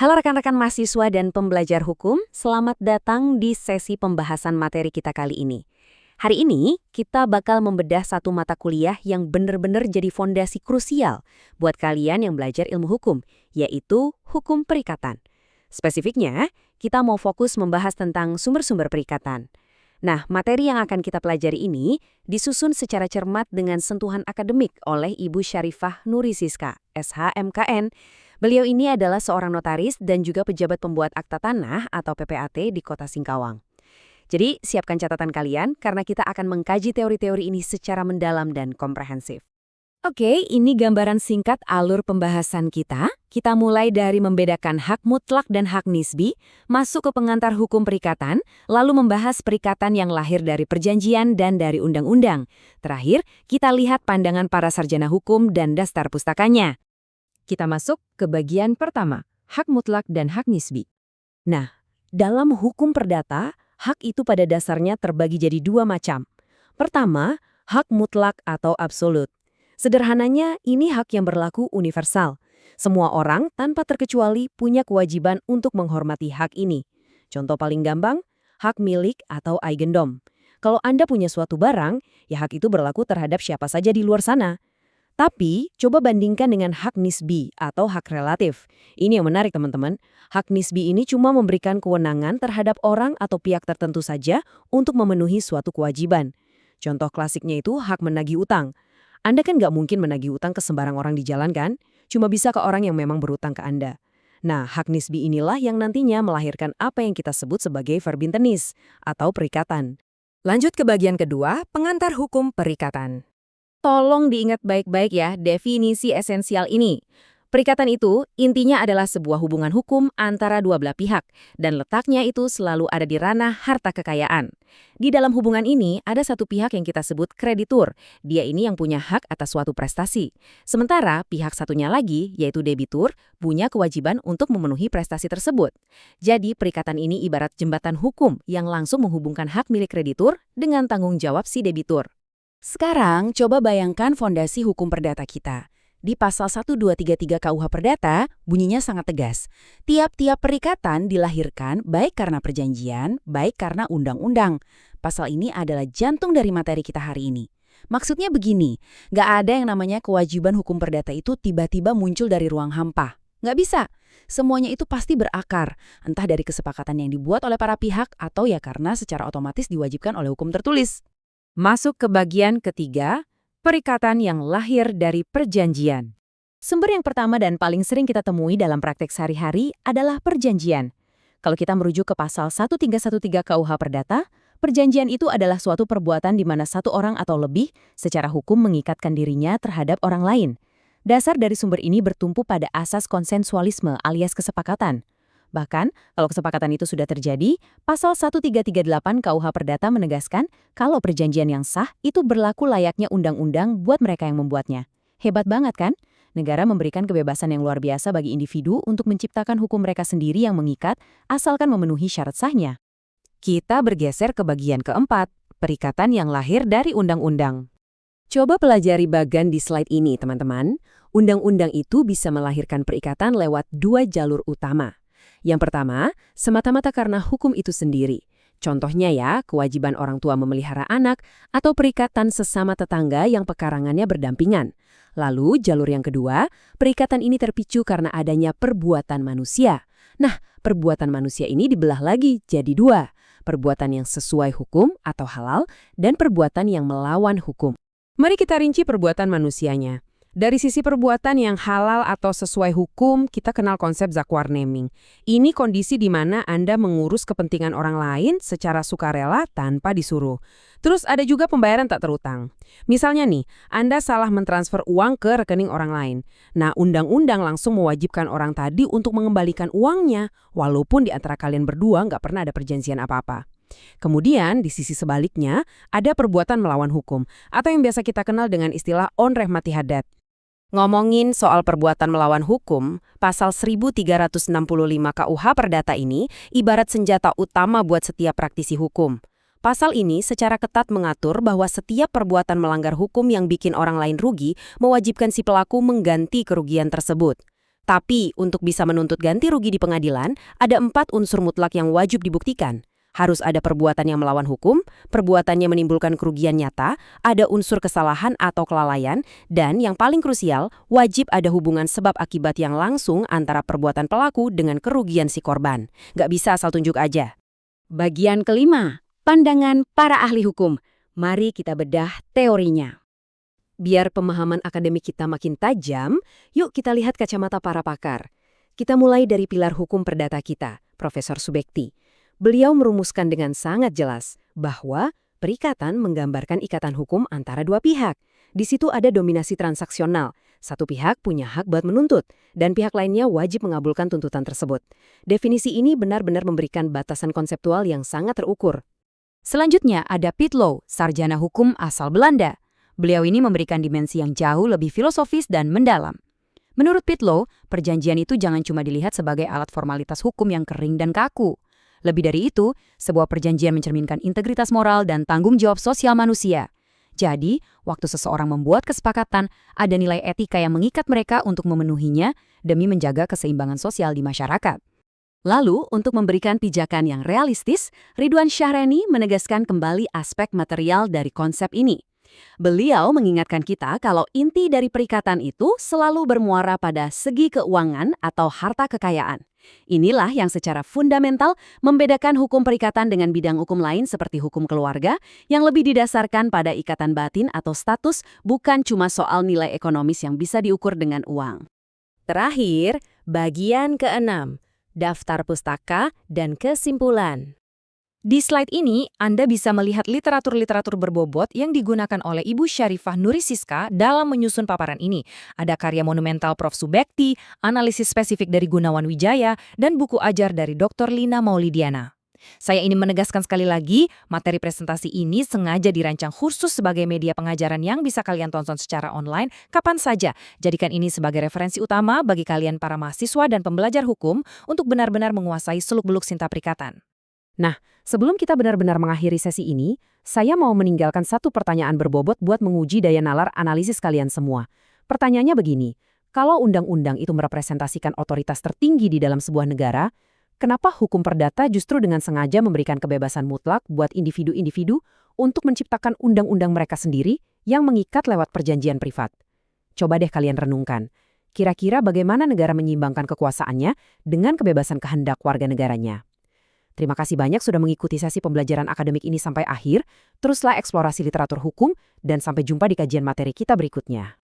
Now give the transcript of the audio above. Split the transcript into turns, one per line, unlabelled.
Halo rekan-rekan mahasiswa dan pembelajar hukum, selamat datang di sesi pembahasan materi kita kali ini. Hari ini, kita bakal membedah satu mata kuliah yang benar-benar jadi fondasi krusial buat kalian yang belajar ilmu hukum, yaitu hukum perikatan. Spesifiknya, kita mau fokus membahas tentang sumber-sumber perikatan. Nah, materi yang akan kita pelajari ini disusun secara cermat dengan sentuhan akademik oleh Ibu Syarifah Nurisiska, SHMKN. Beliau ini adalah seorang notaris dan juga pejabat pembuat akta tanah atau PPAT di Kota Singkawang. Jadi, siapkan catatan kalian karena kita akan mengkaji teori-teori ini secara mendalam dan komprehensif. Oke, ini gambaran singkat alur pembahasan kita. Kita mulai dari membedakan hak mutlak dan hak nisbi, masuk ke pengantar hukum perikatan, lalu membahas perikatan yang lahir dari perjanjian dan dari undang-undang. Terakhir, kita lihat pandangan para sarjana hukum dan dasar pustakanya. Kita masuk ke bagian pertama, hak mutlak dan hak nisbi. Nah, dalam hukum perdata, hak itu pada dasarnya terbagi jadi dua macam. Pertama, hak mutlak atau absolut. Sederhananya, ini hak yang berlaku universal. Semua orang tanpa terkecuali punya kewajiban untuk menghormati hak ini. Contoh paling gampang, hak milik atau eigendom. Kalau Anda punya suatu barang, ya hak itu berlaku terhadap siapa saja di luar sana. Tapi, coba bandingkan dengan hak nisbi atau hak relatif. Ini yang menarik teman-teman. Hak nisbi ini cuma memberikan kewenangan terhadap orang atau pihak tertentu saja untuk memenuhi suatu kewajiban. Contoh klasiknya itu hak menagih utang. Anda kan nggak mungkin menagih utang ke sembarang orang di jalan kan? Cuma bisa ke orang yang memang berutang ke Anda. Nah, hak nisbi inilah yang nantinya melahirkan apa yang kita sebut sebagai verbintenis atau perikatan. Lanjut ke bagian kedua, pengantar hukum perikatan. Tolong diingat baik-baik ya definisi esensial ini. Perikatan itu intinya adalah sebuah hubungan hukum antara dua belah pihak, dan letaknya itu selalu ada di ranah harta kekayaan. Di dalam hubungan ini ada satu pihak yang kita sebut kreditur, dia ini yang punya hak atas suatu prestasi. Sementara pihak satunya lagi, yaitu debitur, punya kewajiban untuk memenuhi prestasi tersebut. Jadi perikatan ini ibarat jembatan hukum yang langsung menghubungkan hak milik kreditur dengan tanggung jawab si debitur. Sekarang coba bayangkan fondasi hukum perdata kita. Di pasal 1233 KUH Perdata, bunyinya sangat tegas. Tiap-tiap perikatan dilahirkan baik karena perjanjian, baik karena undang-undang. Pasal ini adalah jantung dari materi kita hari ini. Maksudnya begini, nggak ada yang namanya kewajiban hukum perdata itu tiba-tiba muncul dari ruang hampa. Nggak bisa. Semuanya itu pasti berakar, entah dari kesepakatan yang dibuat oleh para pihak atau ya karena secara otomatis diwajibkan oleh hukum tertulis. Masuk ke bagian ketiga, perikatan yang lahir dari perjanjian. Sumber yang pertama dan paling sering kita temui dalam praktek sehari-hari adalah perjanjian. Kalau kita merujuk ke pasal 1313 KUH Perdata, perjanjian itu adalah suatu perbuatan di mana satu orang atau lebih secara hukum mengikatkan dirinya terhadap orang lain. Dasar dari sumber ini bertumpu pada asas konsensualisme alias kesepakatan. Bahkan, kalau kesepakatan itu sudah terjadi, pasal 1338 KUH Perdata menegaskan kalau perjanjian yang sah itu berlaku layaknya undang-undang buat mereka yang membuatnya. Hebat banget kan? Negara memberikan kebebasan yang luar biasa bagi individu untuk menciptakan hukum mereka sendiri yang mengikat, asalkan memenuhi syarat sahnya. Kita bergeser ke bagian keempat, perikatan yang lahir dari undang-undang. Coba pelajari bagan di slide ini, teman-teman. Undang-undang itu bisa melahirkan perikatan lewat dua jalur utama. Yang pertama, semata-mata karena hukum itu sendiri. Contohnya ya, kewajiban orang tua memelihara anak atau perikatan sesama tetangga yang pekarangannya berdampingan. Lalu, jalur yang kedua, perikatan ini terpicu karena adanya perbuatan manusia. Nah, perbuatan manusia ini dibelah lagi jadi dua. Perbuatan yang sesuai hukum atau halal dan perbuatan yang melawan hukum. Mari kita rinci perbuatan manusianya. Dari sisi perbuatan yang halal atau sesuai hukum, kita kenal konsep zakwarneming. Ini kondisi di mana Anda mengurus kepentingan orang lain secara sukarela tanpa disuruh. Terus ada juga pembayaran tak terutang. Misalnya nih, Anda salah mentransfer uang ke rekening orang lain. Nah, undang-undang langsung mewajibkan orang tadi untuk mengembalikan uangnya, walaupun di antara kalian berdua nggak pernah ada perjanjian apa-apa. Kemudian, di sisi sebaliknya, ada perbuatan melawan hukum, atau yang biasa kita kenal dengan istilah onreh mati hadat. Ngomongin soal perbuatan melawan hukum, pasal 1365 KUH Perdata ini ibarat senjata utama buat setiap praktisi hukum. Pasal ini secara ketat mengatur bahwa setiap perbuatan melanggar hukum yang bikin orang lain rugi mewajibkan si pelaku mengganti kerugian tersebut. Tapi untuk bisa menuntut ganti rugi di pengadilan, ada 4 unsur mutlak yang wajib dibuktikan. Harus ada perbuatan yang melawan hukum, perbuatannya menimbulkan kerugian nyata, ada unsur kesalahan atau kelalaian, dan yang paling krusial, wajib ada hubungan sebab akibat yang langsung antara perbuatan pelaku dengan kerugian si korban. Nggak bisa asal tunjuk aja. Bagian kelima, pandangan para ahli hukum. Mari kita bedah teorinya. Biar pemahaman akademik kita makin tajam, yuk kita lihat kacamata para pakar. Kita mulai dari pilar hukum perdata kita, Profesor Subekti. Beliau merumuskan dengan sangat jelas bahwa perikatan menggambarkan ikatan hukum antara dua pihak. Di situ ada dominasi transaksional. Satu pihak punya hak buat menuntut, dan pihak lainnya wajib mengabulkan tuntutan tersebut. Definisi ini benar-benar memberikan batasan konseptual yang sangat terukur. Selanjutnya ada Piet Lou, sarjana hukum asal Belanda. Beliau ini memberikan dimensi yang jauh lebih filosofis dan mendalam. Menurut Piet Lou, perjanjian itu jangan cuma dilihat sebagai alat formalitas hukum yang kering dan kaku. Lebih dari itu, sebuah perjanjian mencerminkan integritas moral dan tanggung jawab sosial manusia. Jadi, waktu seseorang membuat kesepakatan, ada nilai etika yang mengikat mereka untuk memenuhinya demi menjaga keseimbangan sosial di masyarakat. Lalu, untuk memberikan pijakan yang realistis, Ridwan Syahrini menegaskan kembali aspek material dari konsep ini. Beliau mengingatkan kita kalau inti dari perikatan itu selalu bermuara pada segi keuangan atau harta kekayaan. Inilah yang secara fundamental membedakan hukum perikatan dengan bidang hukum lain seperti hukum keluarga yang lebih didasarkan pada ikatan batin atau status, bukan cuma soal nilai ekonomis yang bisa diukur dengan uang. Terakhir, bagian ke-6, daftar pustaka dan kesimpulan. Di slide ini, Anda bisa melihat literatur-literatur berbobot yang digunakan oleh Ibu Syarifah Nurisiska dalam menyusun paparan ini. Ada karya monumental Prof. Subekti, analisis spesifik dari Gunawan Wijaya, dan buku ajar dari Dr. Lina Maulidiana. Saya ingin menegaskan sekali lagi, materi presentasi ini sengaja dirancang khusus sebagai media pengajaran yang bisa kalian tonton secara online kapan saja. Jadikan ini sebagai referensi utama bagi kalian para mahasiswa dan pembelajar hukum untuk benar-benar menguasai seluk-beluk sinta perikatan. Nah, sebelum kita benar-benar mengakhiri sesi ini, saya mau meninggalkan satu pertanyaan berbobot buat menguji daya nalar analisis kalian semua. Pertanyaannya begini, kalau undang-undang itu merepresentasikan otoritas tertinggi di dalam sebuah negara, kenapa hukum perdata justru dengan sengaja memberikan kebebasan mutlak buat individu-individu untuk menciptakan undang-undang mereka sendiri yang mengikat lewat perjanjian privat? Coba deh kalian renungkan. Kira-kira bagaimana negara menyeimbangkan kekuasaannya dengan kebebasan kehendak warga negaranya? Terima kasih banyak sudah mengikuti sesi pembelajaran akademik ini sampai akhir. Teruslah eksplorasi literatur hukum dan sampai jumpa di kajian materi kita berikutnya.